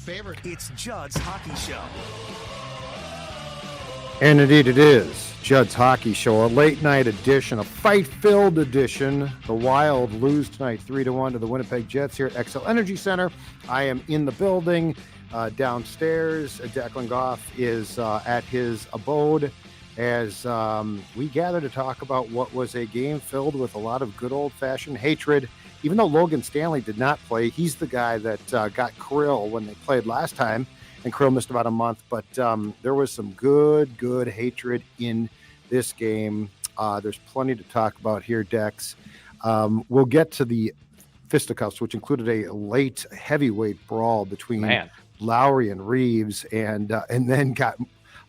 Faber. It's Judd's Hockey Show. And indeed it is Judd's Hockey Show, a late-night edition, a fight-filled edition. The Wild lose tonight 3-1 to the Winnipeg Jets here at XL Energy Center. I am in the building. Downstairs, Declan Goff is at his abode as we gather to talk about what was a game filled with a lot of good old-fashioned hatred. Even though Logan Stanley did not play, he's the guy that got Kirill when they played last time, and Kirill missed about a month. But there was some good hatred in this game. There's plenty to talk about here, Dex. We'll get to the fisticuffs, which included a late heavyweight brawl between Lowry and Reeves, and then got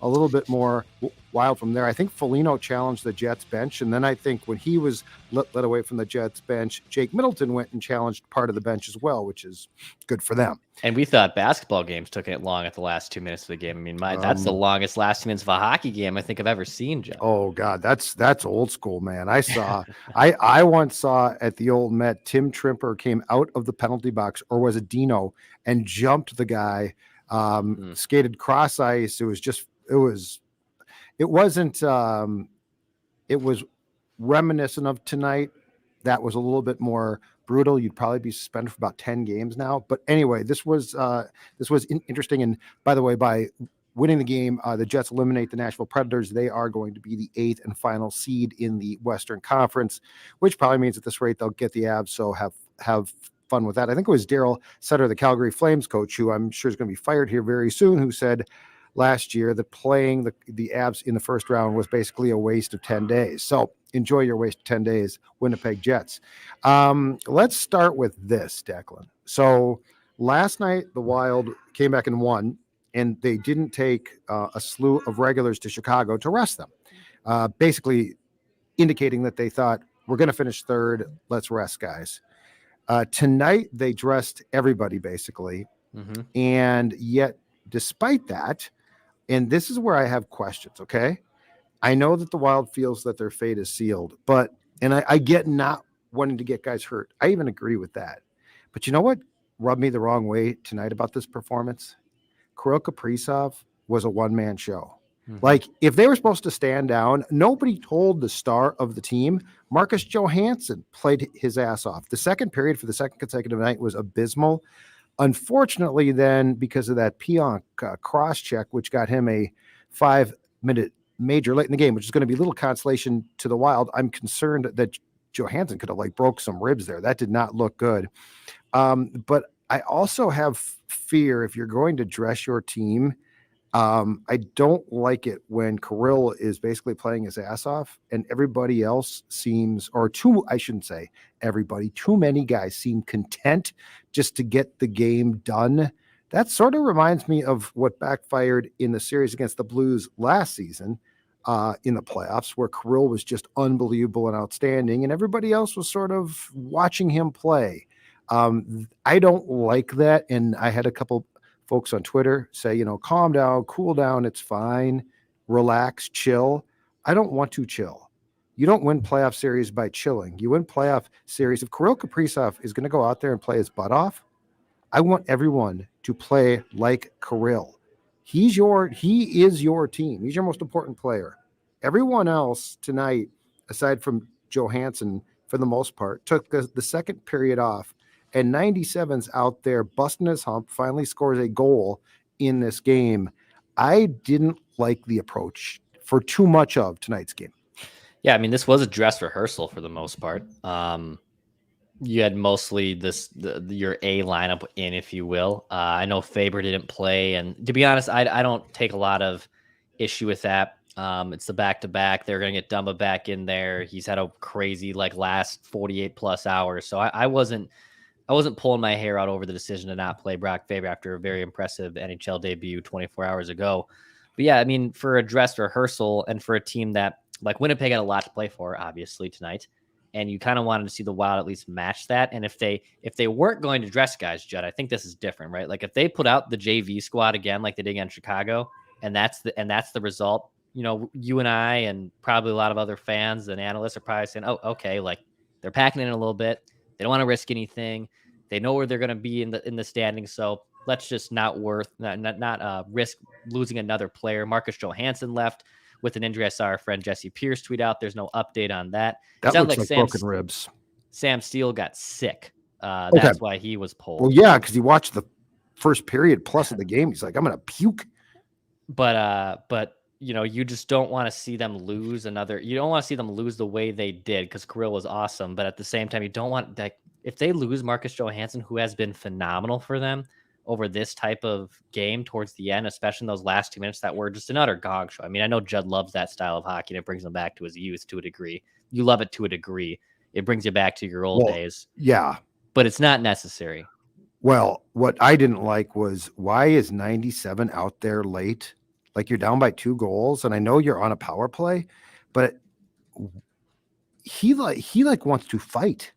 a little bit more wild from there. I think Foligno challenged the Jets bench, and then I think when he was let away from the Jets bench, Jake Middleton went and challenged part of the bench as well, which is good for them. And we thought basketball games took it long at the last 2 minutes of the game. I mean, that's the longest last 2 minutes of a hockey game I think I've ever seen, Joe. Oh God, that's old school, man. I once saw at the old Met, Tim Trimper came out of the penalty box, or was it Dino, and jumped the guy, skated cross ice. It was reminiscent of tonight. That was a little bit more brutal. You'd probably be suspended for about 10 games now. But anyway, this was interesting. And by the way, by winning the game, the Jets eliminate the Nashville Predators. They are going to be the 8th and final seed in the Western Conference, which probably means at this rate they'll get the Avs. So have fun with that. I think it was Daryl Sutter, the Calgary Flames coach, who I'm sure is going to be fired here very soon, who said last year that playing the Avs in the first round was basically a waste of 10 days. So enjoy your waste of 10 days, Winnipeg Jets. Let's start with this, Declan. So last night, the Wild came back and won, and they didn't take a slew of regulars to Chicago to rest them, basically indicating that they thought, we're going to finish third, let's rest guys. Tonight, they dressed everybody, basically, and yet despite that, and this is where I have questions, okay? I know that the Wild feels that their fate is sealed, and I get not wanting to get guys hurt. I even agree with that. But you know what rubbed me the wrong way tonight about this performance? Kirill Kaprizov was a one-man show. Like, if they were supposed to stand down, nobody told the star of the team. Marcus Johansson played his ass off. The second period for the second consecutive night was abysmal. Unfortunately, then, because of that Pionk cross-check, which got him a 5-minute major late in the game, which is going to be little consolation to the Wild, I'm concerned that Johansson could have broke some ribs there. That did not look good. But I also have fear if you're going to dress your team. I don't like it when Kirill is basically playing his ass off and everybody else seems, too many guys seem content just to get the game done. That sort of reminds me of what backfired in the series against the Blues last season in the playoffs, where Kirill was just unbelievable and outstanding and everybody else was sort of watching him play. I don't like that. And I had a couple folks on Twitter say, calm down, cool down. It's fine. Relax, chill. I don't want to chill. You don't win playoff series by chilling. You win playoff series. If Kirill Kaprizov is going to go out there and play his butt off, I want everyone to play like Kirill. He is your team. He's your most important player. Everyone else tonight, aside from Johansson, for the most part, took the second period off. And 97's out there busting his hump, finally scores a goal in this game. I didn't like the approach for too much of tonight's game. Yeah, I mean, this was a dress rehearsal for the most part. You had mostly your A lineup in, if you will. I know Faber didn't play, and to be honest, I don't take a lot of issue with that. It's the back-to-back. They're going to get Dumba back in there. He's had a crazy last 48 plus hours. So I wasn't pulling my hair out over the decision to not play Brock Faber after a very impressive NHL debut 24 hours ago. But yeah, I mean, for a dress rehearsal and for a team that Winnipeg had a lot to play for, obviously tonight, and you kind of wanted to see the Wild at least match that. And if they weren't going to dress guys, Judd, I think this is different, right? If they put out the JV squad again, like they did against Chicago, and that's the result, you and I and probably a lot of other fans and analysts are probably saying, oh, okay, they're packing in a little bit. They don't want to risk anything. They know where they're going to be in the standings. So let's just not risk losing another player. Marcus Johansson left with an injury. I saw our friend Jesse Pierce tweet out. There's no update on that. It That sounded looks like like broken ribs. Sam Steele got sick. Okay. That's why he was pulled. Well, yeah, because he watched the first period plus of the game. He's like, I'm going to puke. But you just don't want to see them lose another. You don't want to see them lose the way they did, because Kirill was awesome. But at the same time, you don't want that if they lose Marcus Johansson, who has been phenomenal for them over this type of game towards the end, especially in those last 2 minutes that were just an utter gong show. I mean, I know Judd loves that style of hockey and it brings him back to his youth to a degree. You love it to a degree. It brings you back to your old days. Yeah. But it's not necessary. Well, what I didn't like was, why is 97 out there late? Like, you're down by 2 goals, and I know you're on a power play, but he wants to fight.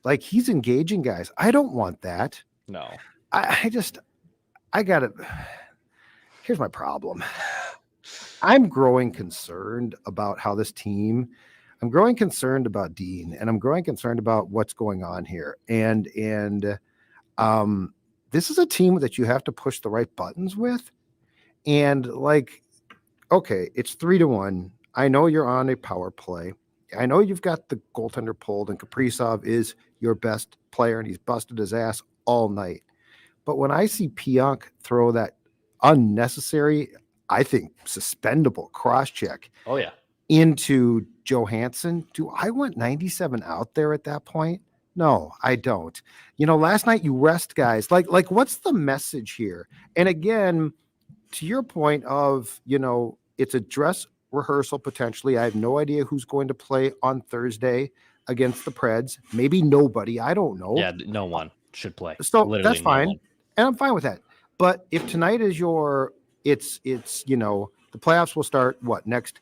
Like, he's engaging guys. I don't want that. No. I got it. Here's my problem. I'm growing concerned about how this team, I'm growing concerned about Dean, and I'm growing concerned about what's going on here. And this is a team that you have to push the right buttons with. And like, okay, it's 3-1. I know you're on a power play. I know you've got the goaltender pulled, and Kaprizov is your best player, and he's busted his ass all night. But when I see Pionk throw that unnecessary, I think suspendable cross check into Johansson, do I want 97 out there at that point? No, I don't. Last night you rest guys. Like what's the message here? And again, to your point of, it's a dress rehearsal potentially. I have no idea who's going to play on Thursday against the Preds. Maybe nobody. I don't know. Yeah, no one should play. So literally that's fine. And I'm fine with that. But if tonight is it's the playoffs will start next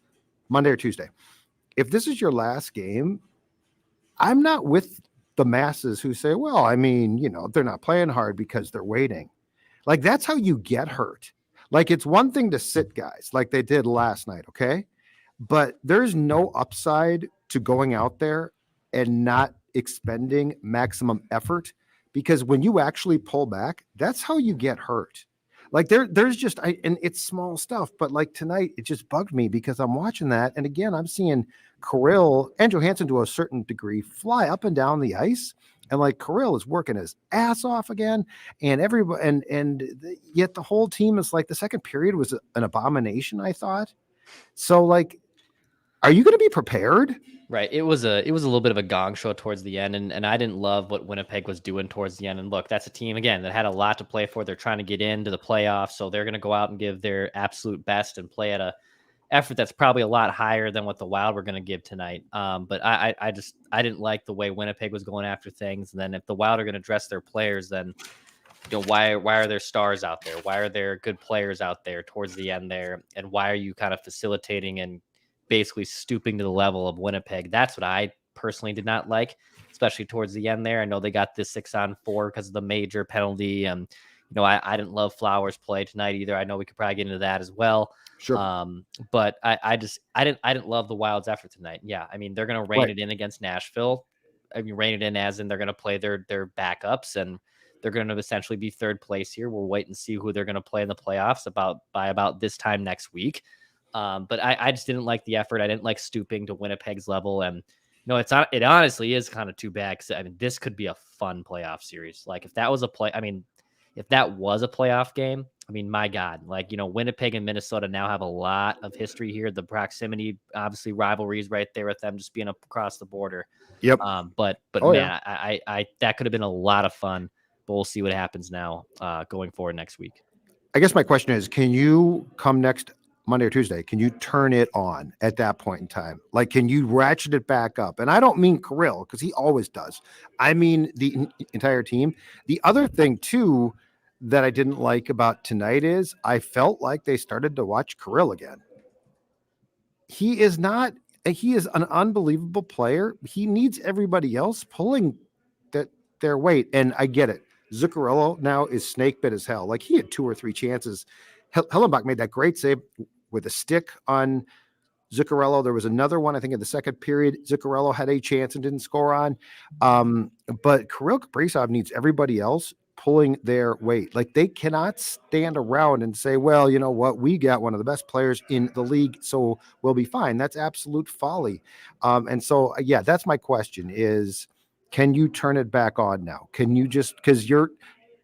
Monday or Tuesday. If this is your last game, I'm not with the masses who say, well, I mean, they're not playing hard because they're waiting. Like, that's how you get hurt. Like, it's one thing to sit guys like they did last night. Okay. But there's no upside to going out there and not expending maximum effort, because when you actually pull back, that's how you get hurt. Like, there's just, and it's small stuff, but like tonight, it just bugged me because I'm watching that. And again, I'm seeing Kirill and Johansson to a certain degree fly up and down the ice. And like, Kirill is working his ass off again, and everybody, yet the whole team is like, the second period was an abomination, I thought. So like, are you going to be prepared? Right. It was a little bit of a gong show towards the end, and I didn't love what Winnipeg was doing towards the end. And look, that's a team again that had a lot to play for. They're trying to get into the playoffs, so they're going to go out and give their absolute best and play at a effort that's probably a lot higher than what the Wild were going to give tonight. But I didn't like the way Winnipeg was going after things. And then if the Wild are going to dress their players, then why are there stars out there? Why are there good players out there towards the end there? And why are you kind of facilitating and basically stooping to the level of Winnipeg? That's what I personally did not like, especially towards the end there. I know they got this 6-on-4 because of the major penalty. And, I didn't love Flowers' play tonight either. I know we could probably get into that as well. Sure. But I didn't love the Wild's effort tonight. Yeah. I mean, they're going to rein it in against Nashville. I mean, rein it in as in they're going to play their backups, and they're going to essentially be third place here. We'll wait and see who they're going to play in the playoffs by about this time next week. But I just didn't like the effort. I didn't like stooping to Winnipeg's level. And it honestly is kind of too bad, because I mean, this could be a fun playoff series. Like, if that was a playoff game, I mean, my God, like, Winnipeg and Minnesota now have a lot of history here. The proximity, obviously rivalries right there with them just being up across the border. Yep. But man, I that could have been a lot of fun, but we'll see what happens now going forward next week. I guess my question is, can you come next Monday or Tuesday, can you turn it on at that point in time? Like, can you ratchet it back up? And I don't mean Kirill, because he always does. I mean the entire team. The other thing too that I didn't like about tonight is I felt like they started to watch Kirill again. He is an unbelievable player. He needs everybody else pulling their weight. And I get it. Zuccarello now is snake bit as hell. Like, he had 2 or 3 chances. Hellenbach made that great save with a stick on Zuccarello. There was another one, I think, in the second period. Zuccarello had a chance and didn't score on. But Kirill Kaprizov needs everybody else pulling their weight. Like, they cannot stand around and say, well, you know what, we got one of the best players in the league, so we'll be fine. That's absolute folly. And so, yeah, that's my question is, can you turn it back on now? Can you just, because you're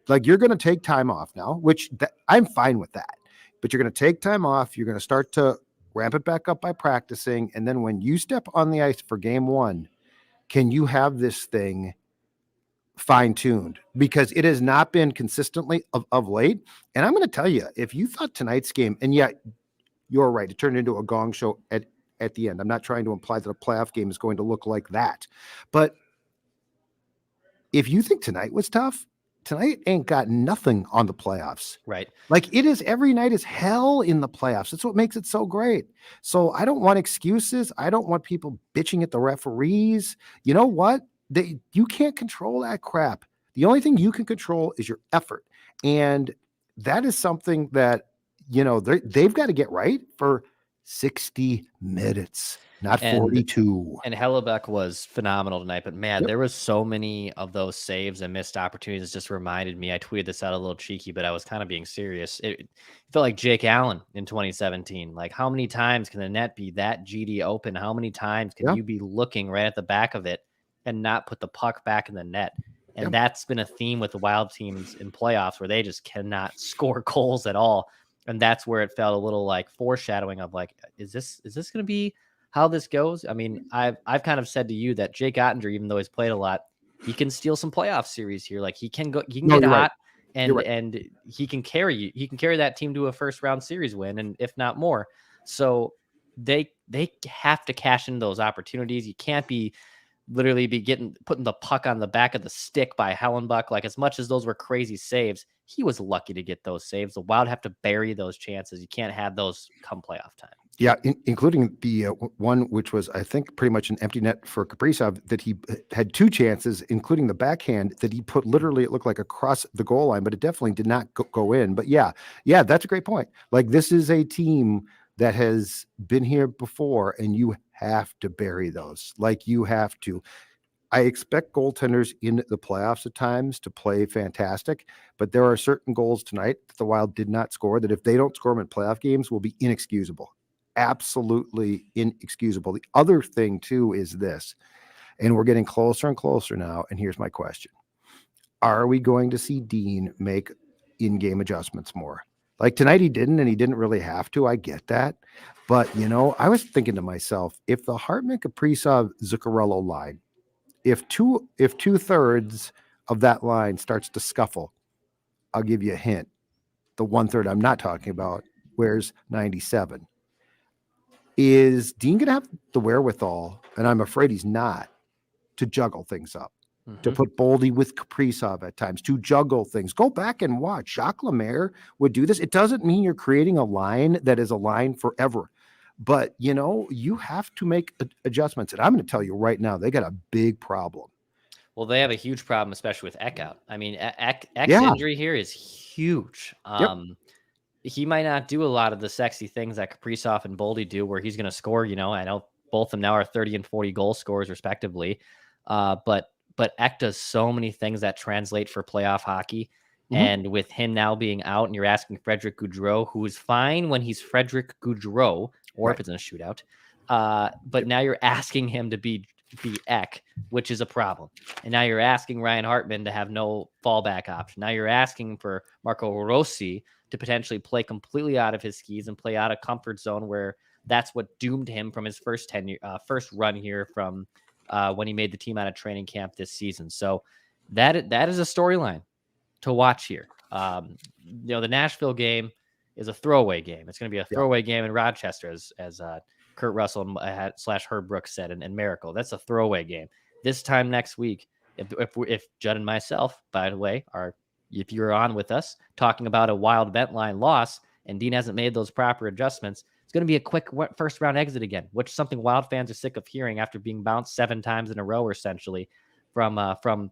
going to take time off now, which I'm fine with that, but you're going to take time off. You're going to start to ramp it back up by practicing. And then when you step on the ice for game one, can you have this thing fine-tuned? Because it has not been consistently of late. And I'm going to tell you, if you thought tonight's game, and yet you're right, it turned into a gong show at the end. I'm not trying to imply that a playoff game is going to look like that. But if you think tonight was tough, tonight ain't got nothing on the playoffs. Right. Like, it is every night is hell in the playoffs. That's what makes it so great. So I don't want excuses. I don't want people bitching at the referees. You know what? You can't control that crap. The only thing you can control is your effort. And that is something that, they've got to get right for 60 minutes, not 42. And Hellebuck was phenomenal tonight, but man, there was so many of those saves and missed opportunities. It just reminded me, I tweeted this out a little cheeky, but I was kind of being serious. It felt like Jake Allen in 2017. Like, how many times can the net be that GD open? How many times can you be looking right at the back of it and not put the puck back in the net? And that's been a theme with the Wild teams in playoffs, where they just cannot score goals at all. And that's where it felt a little like foreshadowing of like, is this going to be how this goes? I mean, I've kind of said to you that Jake Ottinger, even though he's played a lot, he can steal some playoff series here. Like, he can get hot, and he can carry you. He can carry that team to a first round series win, and if not more. So they have to cash in those opportunities. You can't be literally putting the puck on the back of the stick by Hellebuck. Like, as much as those were crazy saves, he was lucky to get those saves. The Wild have to bury those chances. You can't have those come playoff time. Yeah, including the one which was, I think, pretty much an empty net for Kaprizov, that he had two chances, including the backhand that he put literally, it looked like across the goal line, but it definitely did not go in. But yeah, that's a great point. Like, this is a team that has been here before, and you have to bury those. Like, you have to. I expect goaltenders in the playoffs at times to play fantastic, but there are certain goals tonight that the Wild did not score that if they don't score them in playoff games will be inexcusable. Absolutely inexcusable. The other thing too is this, and we're getting closer and closer now, and here's my question. Are we going to see Dean make in-game adjustments more? Like, tonight he didn't, and he didn't really have to. I get that. But, I was thinking to myself, if the Hartman, Kaprizov, Zuccarello line, if two-thirds of that line starts to scuffle, I'll give you a hint. The one-third I'm not talking about wears 97. Is Dean going to have the wherewithal, and I'm afraid he's not, to juggle things up? To put Boldy with Kaprizov at times, to juggle things. Go back and watch. Jacques Lemaire would do this. It doesn't mean you're creating a line that is a line forever. But, you have to make adjustments. And I'm going to tell you right now, they got a big problem. Well, they have a huge problem, especially with Eck out. I mean, Eck's injury here is huge. He might not do a lot of the sexy things that Kaprizov and Boldy do, where he's going to score. I know both of them now are 30 and 40 goal scorers respectively. But Eck does so many things that translate for playoff hockey. And with him now being out, and you're asking Frederick Gaudreau, who is fine when he's Frederick Gaudreau, or if it's in a shootout. But now you're asking him to be Eck, which is a problem. And now you're asking Ryan Hartman to have no fallback option. Now you're asking for Marco Rossi to potentially play completely out of his skis and play out of comfort zone, where that's what doomed him from his first run here from when he made the team out of training camp this season. So that is a storyline to watch here. The Nashville game is a throwaway game. It's going to be a throwaway game in Rochester, as Kurt Russell / Herb Brooks said, and Miracle. That's a throwaway game. This time next week, if Judd and myself, by the way, if you're on with us talking about a Wild vent line loss, and Dean hasn't made those proper adjustments, it's going to be a quick first round exit again, which is something Wild fans are sick of hearing after being bounced 7 times in a row, essentially, from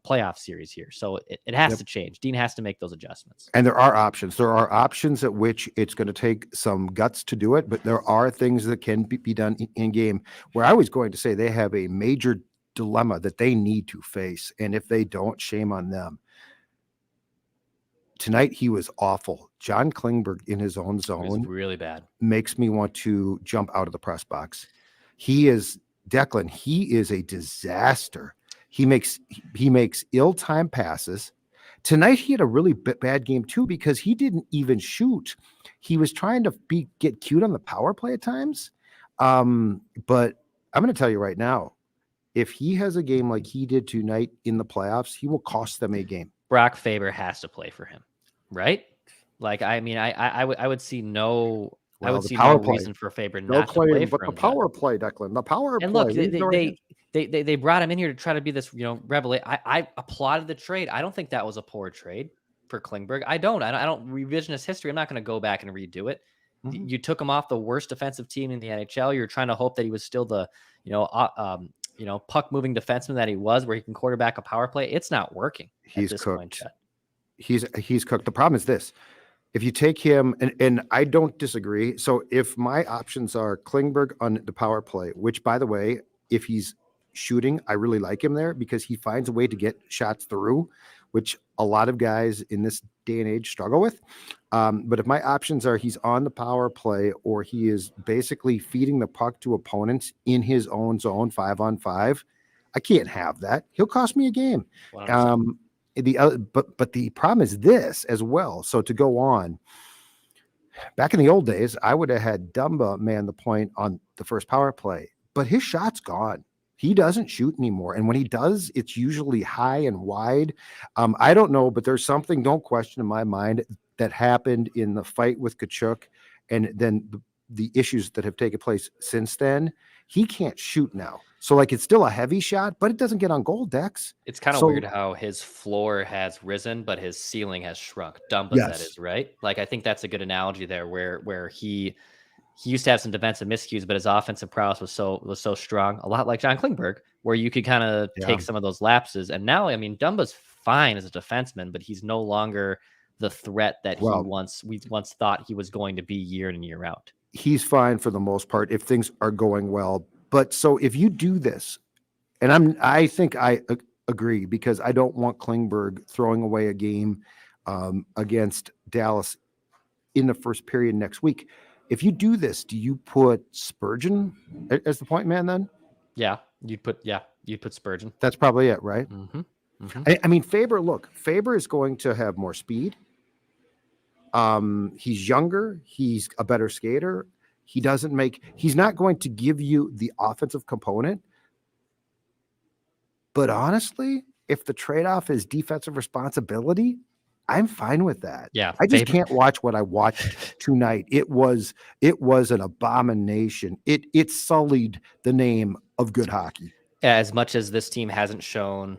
playoff series here. So it has to change. Dean has to make those adjustments. And there are options. There are options at which it's going to take some guts to do it, but there are things that can be done in game, where I was going to say they have a major dilemma that they need to face. And if they don't, shame on them. Tonight he was awful. John Klingberg in his own It was zone really bad. makes me want to jump out of the press box. He is Declan. He is a disaster. He makes ill-timed passes. Tonight he had a really bad game too because he didn't even shoot. He was trying to get cute on the power play at times. But I'm going to tell you right now, if he has a game like he did tonight in the playoffs, he will cost them a game. Brock Faber has to play for him, right? Like, I mean, I would see no, I Well, would the see power no play. reason for Faber No not to play claim, for but the him. Judd. power play, Declan. The power And play. look, they brought him in here to try to be this, revelation. I applauded the trade. I don't think that was a poor trade for Klingberg. I don't revisionist history. I'm not going to go back and redo it. Mhm. You took him off the worst defensive team in the NHL. You're trying to hope that he was still the, puck moving defenseman that he was, where he can quarterback a power play. It's not working. He's at this cooked. point, Chet. He's cooked. The problem is this. If you take him, and I don't disagree. So if my options are Klingberg on the power play, which by the way, if he's shooting, I really like him there because he finds a way to get shots through, which a lot of guys in this day and age struggle with. But if my options are he's on the power play or he is basically feeding the puck to opponents in his own zone 5-on-5, I can't have that. He'll cost me a game. 100%. But the problem is this as well. So to go on, back in the old days, I would have had Dumba man the point on the first power play, but his shot's gone. He doesn't shoot anymore. And when he does, it's usually high and wide. I don't know, but there's something, don't question in my mind, that happened in the fight with Tkachuk and then the issues that have taken place since then. He can't shoot now. So like it's still a heavy shot, but it doesn't get on goal, Dex. It's kind of weird how his floor has risen, but his ceiling has shrunk. Dumba's that is, right? Like I think that's a good analogy there, where he used to have some defensive miscues, but his offensive prowess was so strong, a lot like John Klingberg, where you could kind of take some of those lapses. And now, I mean, Dumba's fine as a defenseman, but he's no longer the threat that we once thought he was going to be year in and year out. He's fine for the most part if things are going well. But so if you do this, and I think I agree because I don't want Klingberg throwing away a game against Dallas in the first period next week. If you do this, do you put Spurgeon as the point man then? Yeah, you'd put Spurgeon. That's probably it, right? Mm-hmm. Mm-hmm. I mean, Faber is going to have more speed. He's younger. He's a better skater. He's not going to give you the offensive component. But honestly, if the trade-off is defensive responsibility, I'm fine with that. Yeah. I just can't watch what I watched tonight. It was an abomination. It sullied the name of good hockey. As much as this team hasn't shown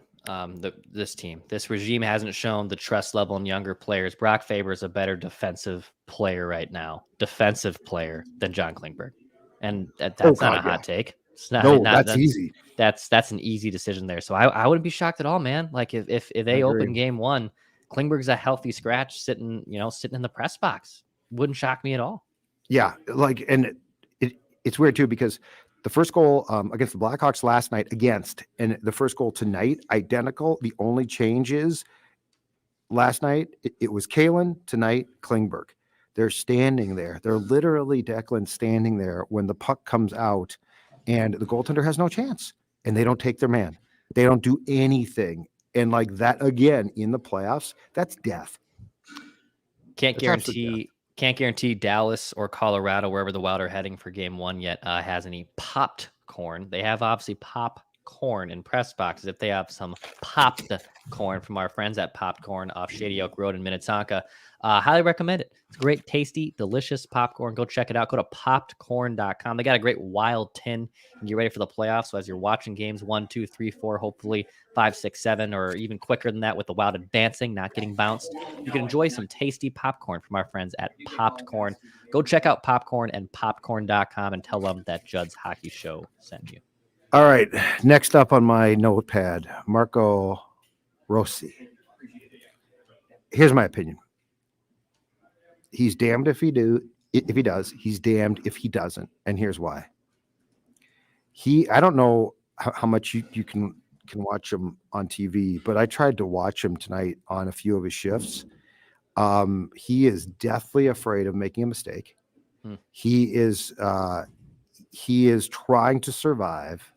this regime hasn't shown the trust level in younger players, Brock Faber is a better defensive player right now, than John Klingberg. And that's not a hot take. It's not, that's easy. That's an easy decision there. So I wouldn't be shocked at all, man. Like if they open game one, Klingberg's a healthy scratch sitting in the press box. Wouldn't shock me at all. Yeah. And it's weird too, because the first goal against the Blackhawks last night and the first goal tonight, identical. The only change is last night, it was Kalen, tonight, Klingberg. They're standing there. They're literally, Declan, standing there when the puck comes out and the goaltender has no chance and they don't take their man. They don't do anything. And like that, again, in the playoffs, that's death. Can't guarantee Dallas or Colorado, wherever the Wild are heading for game one yet, has any popped corn. They have obviously popcorn in press boxes. If they have some popped corn from our friends at Popcorn off Shady Oak Road in Minnetonka, highly recommend it. It's great, tasty, delicious popcorn. Go check it out. Go to popcorn.com. They got a great wild tin and get ready for the playoffs. So as you're watching games 1, 2, 3, 4, hopefully 5, 6, 7, or even quicker than that with the Wild advancing, not getting bounced, you can enjoy some tasty popcorn from our friends at Popcorn. Go check out Popcorn and popcorn.com and tell them that Judd's Hockey Show sent you. All right. Next up on my notepad, Marco Rossi. Here's my opinion. He's damned if he does. He's damned if he doesn't. And here's why. I don't know how much you can watch him on TV, but I tried to watch him tonight on a few of his shifts. He is deathly afraid of making a mistake. Hmm. He is trying to survive.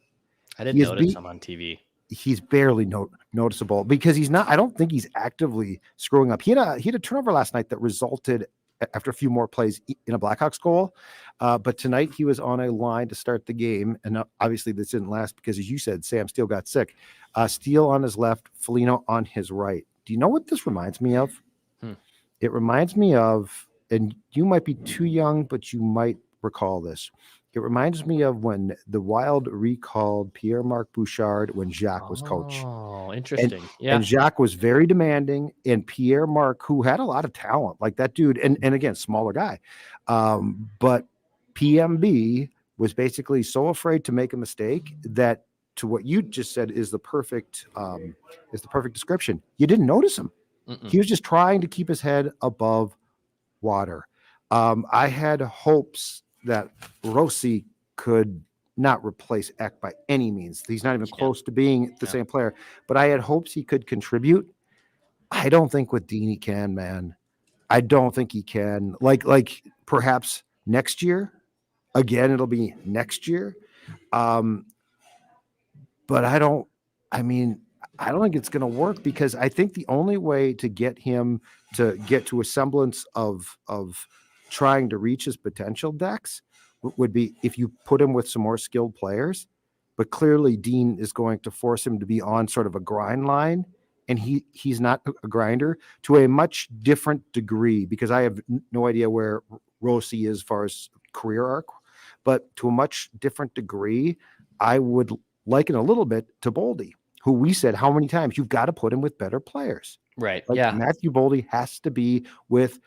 I did He is notice him on TV. he's barely noticeable because he's not. I don't think he's actively screwing up. He had a turnover last night that resulted after a few more plays in a Blackhawks goal. But tonight he was on a line to start the game, and obviously this didn't last because, as you said, Sam Steele got sick. Steele on his left, Foligno on his right. Do you know what this reminds me of? It reminds me of, and you might be too young, but you might recall this. It reminds me of when the Wild recalled Pierre-Marc Bouchard when Jacques was coach. Oh, interesting. And Jacques was very demanding, and Pierre-Marc, who had a lot of talent, like that dude, and again, smaller guy. But PMB was basically so afraid to make a mistake that, to what you just said, is the perfect description. You didn't notice him. He was just trying to keep his head above water. I had hopes that Rossi could not replace Eck by any means. He's not even close to being the same player, but I had hopes he could contribute. I don't think with Dean he can, man. I don't think he can. Like perhaps next year. Again, it'll be next year. But I don't think it's going to work, because I think the only way to get him to get to a semblance of trying to reach his potential, Dex, would be if you put him with some more skilled players. But clearly Dean is going to force him to be on sort of a grind line, and he's not a grinder, to a much different degree, because I have no idea where Rossi is as far as career arc, but to a much different degree, I would liken a little bit to Boldy, who we said how many times you've got to put him with better players. Right. Matthew Boldy has to be with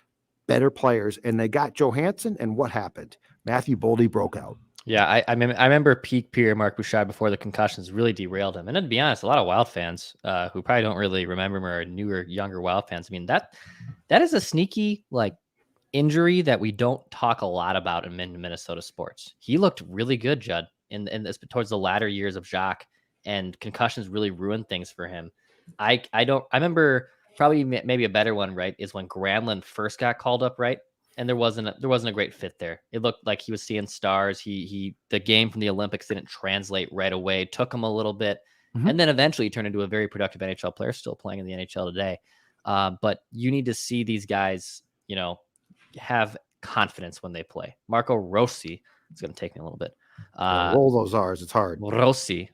better players, and they got Johansson, and what happened? Matthew Boldy broke out. Yeah, I remember peak Pierre-Marc Bouchard before the concussions really derailed him. And then, to be honest, a lot of Wild fans who probably don't really remember him, or newer, younger Wild fans, I mean, that is a sneaky injury that we don't talk a lot about in Minnesota sports. He looked really good, Judd, in this, towards the latter years of Jacques, and concussions really ruined things for him. I remember probably maybe a better one, right, is when Granlund first got called up, right? And there wasn't a great fit there. It looked like he was seeing stars. The game from the Olympics didn't translate right away. It took him a little bit. And then eventually he turned into a very productive NHL player, still playing in the NHL today. But you need to see these guys, have confidence when they play. Marco Rossi, it's going to take me a little bit. Roll those R's. It's hard. Rossi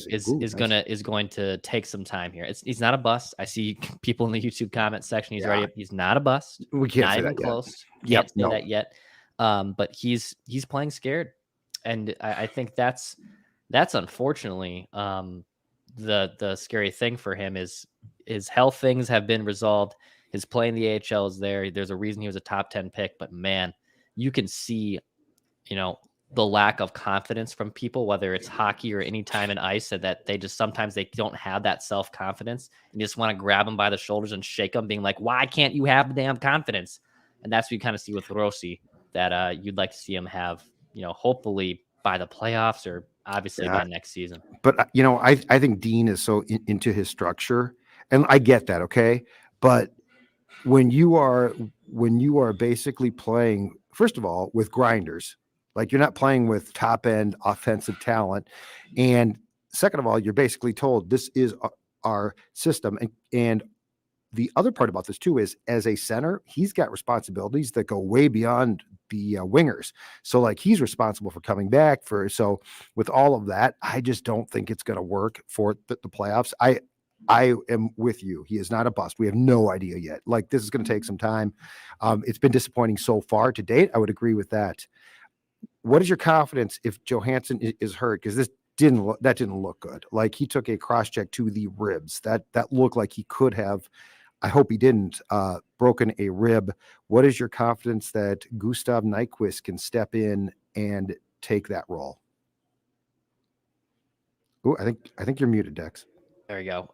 is nice. going to take some time here. He's not a bust. I see people in the YouTube comment section. He's not a bust. We can't not say even that close. Yet. Can't say that yet. But he's playing scared, and I think that's unfortunately the scary thing for him is his health things have been resolved. His play in the AHL is there. There's a reason he was a top 10 pick, but man, you can see, the lack of confidence from people, whether it's hockey or any time in ice, and that they just sometimes they don't have that self-confidence, and you just want to grab them by the shoulders and shake them, being like, why can't you have the damn confidence? And that's what you kind of see with Rossi, that you'd like to see him have, hopefully by the playoffs, or obviously by next season. But I think Dean is so into his structure, and I get that, okay? But when you are basically playing, first of all, with grinders, like you're not playing with top end offensive talent, and second of all, you're basically told this is our system. And the other part about this too is, as a center, he's got responsibilities that go way beyond the wingers. So he's responsible for coming back so with all of that, I just don't think it's going to work for the playoffs. I am with you. He is not a bust. We have no idea yet. This is going to take some time. It's been disappointing so far to date. I would agree with that. What is your confidence if Johansson is hurt? Because that didn't look good. He took a cross check to the ribs. That looked like he could have, I hope he didn't, broken a rib. What is your confidence that Gustav Nyquist can step in and take that role? Oh, I think you're muted, Dex. There you go.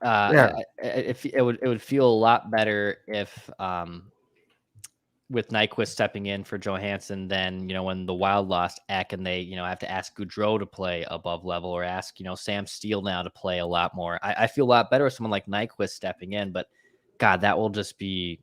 It would feel a lot better if with Nyquist stepping in for Johansson than, when the Wild lost Eck, and they, have to ask Goudreau to play above level, or ask, Sam Steele now to play a lot more. I feel a lot better with someone like Nyquist stepping in, but God, that will just be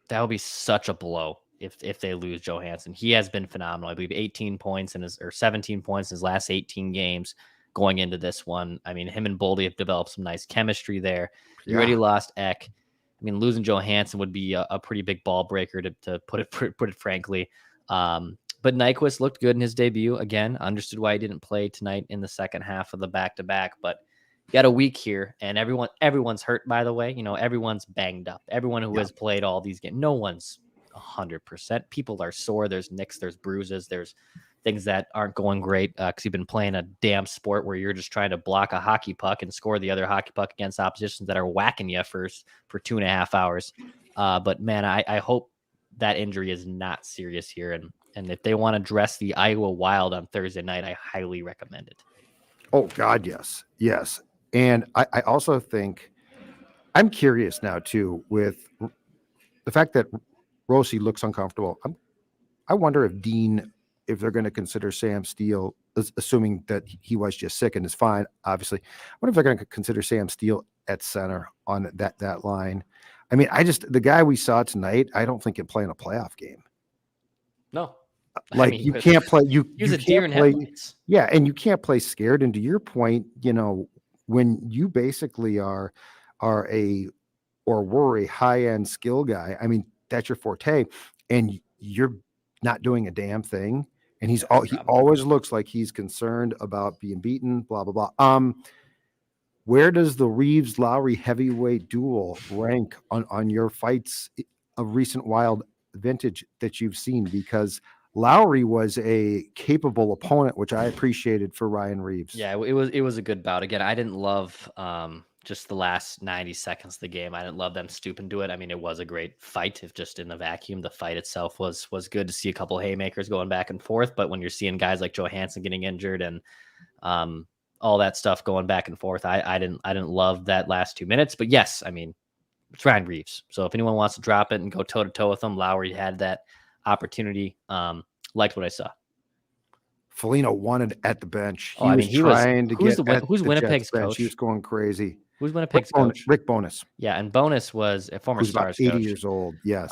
That would be such a blow if they lose Johansson. He has been phenomenal. I believe 18 points or 17 points in his last 18 games going into this one. I mean, him and Boldy have developed some nice chemistry there. You already lost Eck. I mean, losing Johansson would be a pretty big ball breaker to put it frankly. But Nyquist looked good in his debut. Again, understood why he didn't play tonight in the second half of the back-to-back, but you got a week here, and everyone's hurt, by the way. Everyone's banged up. Everyone who has played all these games, no one's 100%. People are sore. There's nicks, there's bruises, there's things that aren't going great because you've been playing a damn sport where you're just trying to block a hockey puck and score the other hockey puck against oppositions that are whacking you for 2.5 hours. But man, I hope that injury is not serious here. And if they want to dress the Iowa Wild on Thursday night, I highly recommend it. Oh God, yes. Yes. And I also think I'm curious now too, with the fact that Rossi looks uncomfortable. I wonder if they're going to consider Sam Steele, assuming that he was just sick and is fine, obviously. I wonder if they're going to consider Sam Steele at center on that line. I mean, the guy we saw tonight, I don't think can play in a playoff game. No. Like, I mean, you can't play. He's a deer in headlights. Yeah, and you can't play scared. And to your point, when you basically were a high-end skill guy, I mean, that's your forte, and you're not doing a damn thing. And he always looks like he's concerned about being beaten, blah, blah, blah. Where does the Reeves-Lowry heavyweight duel rank on your fights of recent Wild vintage that you've seen? Because Lowry was a capable opponent, which I appreciated for Ryan Reeves. Yeah, it was a good bout. Again, I didn't love just the last 90 seconds of the game. I didn't love them stooping to it. I mean, it was a great fight. If just in the vacuum, the fight itself was good to see a couple haymakers going back and forth. But when you're seeing guys like Johansson getting injured and all that stuff going back and forth, I didn't love that last 2 minutes. But yes, I mean, it's Ryan Reeves. So if anyone wants to drop it and go toe to toe with him, Lowry had that opportunity. Liked what I saw. Foligno wanted at the bench. Who's Winnipeg's coach? He was going crazy. Who's Winnipeg's coach? Rick Bonus. Yeah, and Bonus was a former Stars coach. 80 coach. years old. Yes.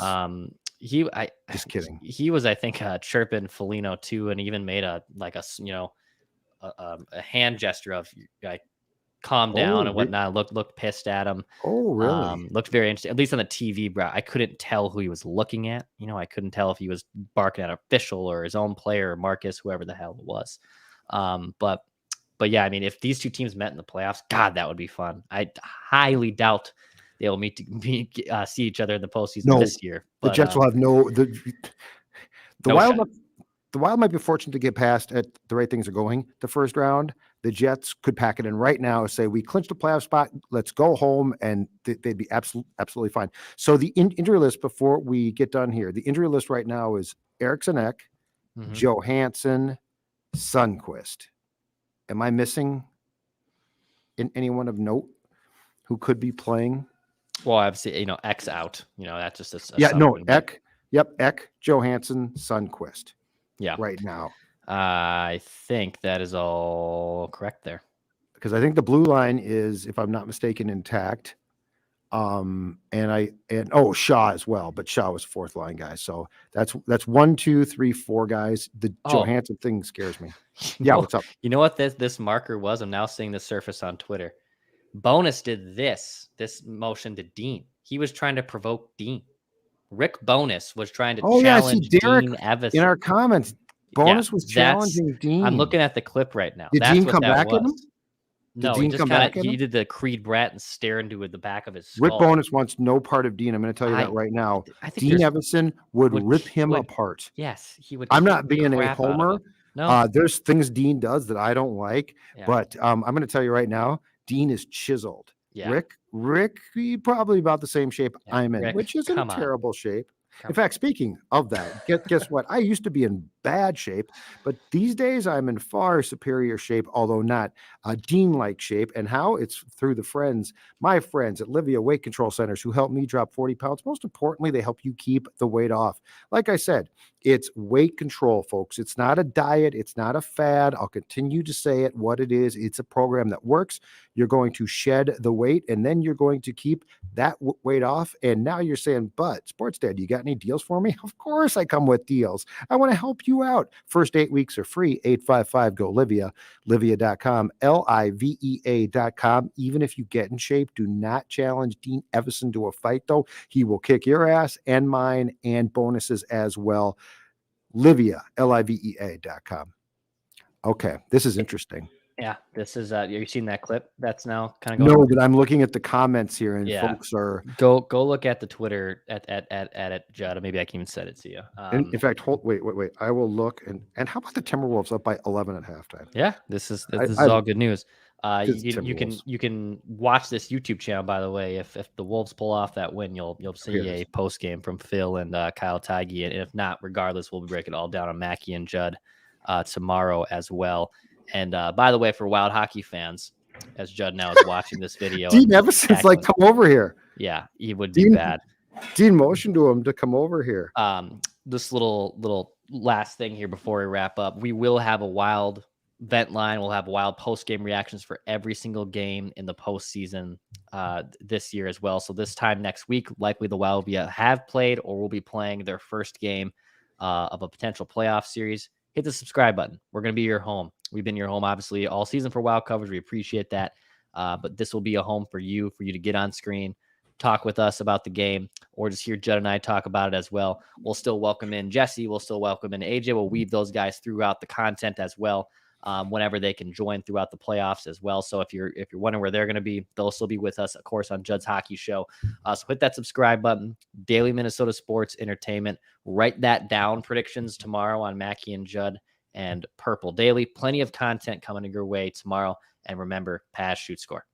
Just kidding. He was, I think, chirping Foligno too, and even made a hand gesture of like calm down and whatnot. Looked pissed at him. Oh, really? Looked very interesting. At least on the TV, bro. I couldn't tell who he was looking at. I couldn't tell if he was barking at an official or his own player or Marcus, whoever the hell it was. But yeah, I mean, if these two teams met in the playoffs, God, that would be fun. I highly doubt they will see each other in the postseason this year. But, the Jets will have the Wild might be fortunate to get past at the rate things are going the first round. The Jets could pack it in right now, say we clinched a playoff spot, let's go home, and they'd be absolutely fine. So the injury list before we get done here, the injury list right now is Eriksson Ek, Johansson, Sundqvist. Am I missing anyone of note who could be playing? Well, obviously, Ek's out. That's just Ek. Yep, Ek, Johansson, Sundqvist. Yeah. Right now. I think that is all correct there. Because I think the blue line is, if I'm not mistaken, intact. Shaw as well, but Shaw was fourth line guy. So that's 1, 2, 3, 4 guys. The Johansson thing scares me. Yeah, what's up? You know what this marker was? I'm now seeing the surface on Twitter. Bonus did this motion to Dean. He was trying to provoke Dean. Rick Bonus was trying to challenge Derek Dean Evason. In our comments, Bonus was challenging Dean. I'm looking at the clip right now. Did Dean come back at him? No, he did the Creed Brat and stare into the back of his skull. Rick Bonus wants no part of Dean. I'm going to tell you that right now. Dean Evason would rip him apart. Yes, he would. I'm not being a homer. No. There's things Dean does that I don't like, but I'm going to tell you right now, Dean is chiseled. Yeah. Rick, he probably about the same shape I'm in, which isn't a terrible shape. In fact, speaking of that, guess what? I used to be in bad shape, but these days I'm in far superior shape, although not Dean-like shape. And how? It's through my friends at Livia Weight Control Centers, who help me drop 40 pounds. Most importantly, they help you keep the weight off. Like I said, it's weight control, folks. It's not a diet. It's not a fad. I'll continue to say it what it is. It's a program that works. You're going to shed the weight, and then you're going to keep that weight off. And now you're saying, but Sports Dad, you got any deals for me? Of course I come with deals. I want to help you out. First 8 weeks are free. 855-GO-LIVIA, livia.com, livea.com. Even if you get in shape, do not challenge Dean Evason to a fight, though. He will kick your ass and mine, and bonuses as well. Livia, livea.com. Okay, this is interesting. Yeah, this is you seen that clip that's now kind of going? No, but I'm looking at the comments here, and folks are go look at the Twitter at it, Judd. Maybe I can even send it to you. in fact, wait. I will look, and how about the Timberwolves up by 11 at halftime? Yeah, this is all good news. You can watch this YouTube channel, by the way. If the Wolves pull off that win, you'll see a post game from Phil and Kyle Tigey, and if not, regardless, we'll break it all down on Mackie and Judd tomorrow as well. And by the way, for Wild hockey fans, as Judd now is watching this video, Dean Evason's like, come over here. Yeah, he would be bad. Dean motioned to him to come over here. This little last thing here before we wrap up, we will have a Wild vent line. We'll have Wild post game reactions for every single game in the postseason this year as well. So this time next week, likely the Wild will have played or will be playing their first game of a potential playoff series. Hit the subscribe button. We're going to be your home. We've been your home, obviously, all season for Wild coverage. We appreciate that. But this will be a home for you to get on screen, talk with us about the game, or just hear Judd and I talk about it as well. We'll still welcome in Jesse. We'll still welcome in AJ. We'll weave those guys throughout the content as well, whenever they can join throughout the playoffs as well. So if you're wondering where they're going to be, they'll still be with us, of course, on Judd's Hockey Show. So hit that subscribe button. Daily Minnesota Sports Entertainment. Write that down. Predictions tomorrow on Mackie and Judd and Purple Daily. Plenty of content coming your way tomorrow. And remember, pass, shoot, score.